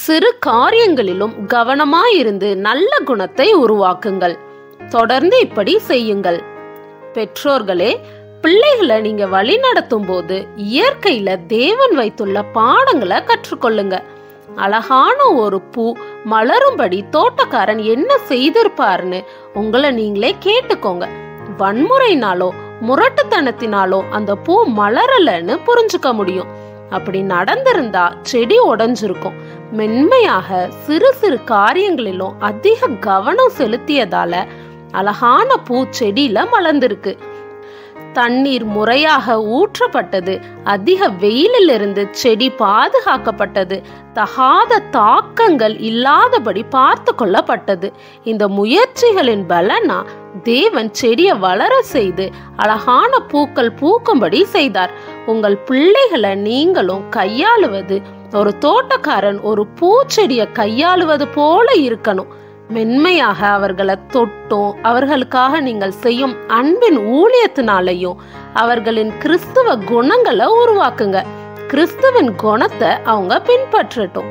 சிறு காரியங்களிலும் கவனமாயிருந்து நல்ல குணத்தை உருவாக்குங்கள். தொடர்ந்து இப்படி செய்யுங்கள். பெற்றோர்களே, பிள்ளைகளை நீங்க வழி நடத்தும் போது இயற்கையில தேவன் வைத்துள்ள பாடங்களை கற்றுக்கொள்ளுங்க. அழகான ஒரு பூ மலரும்படி தோட்டக்காரன் என்ன செய்திருப்பாருன்னு உங்களை நீங்களே கேட்டுக்கோங்க. வன்முறைனாலோ முரட்டுத்தனத்தினாலோ அந்த பூ மலரலன்னு புரிஞ்சுக்க முடியும். அப்படி நடந்திருந்தா செடி உடைஞ்சிருக்கும். மென்மையாக சிறு சிறு காரியங்களிலும் அதிக கவனம் செலுத்தியதால அழகான பூ செடியில மலர்ந்திருக்கு. தண்ணீர் முறையாக ஊற்றப்பட்டது, அதிக வெயிலிலிருந்து செடி பாதுகாக்கப்பட்டது, தகாத தாக்கங்கள் இல்லாதபடி பார்த்து கொள்ளப்பட்டது. இந்த முயற்சிகளின் பலனா தேவன் செடியை வளர செய்து அழகான பூக்கள் பூக்கும்படி செய்தார். உங்கள் பிள்ளைகளை நீங்களும் கையாளுவது ஒரு தோட்டக்காரன் ஒரு பூச்செடியை கையாளுவது போல இருக்கணும். மென்மையாக அவர்களை தொட்டும் அவர்களுக்காக நீங்கள் செய்யும் அன்பின் ஊழியத்தினாலையும் அவர்களின் கிறிஸ்துவ குணங்களை உருவாக்குங்க. கிறிஸ்துவின் குணத்தை அவங்க பின்பற்றட்டும்.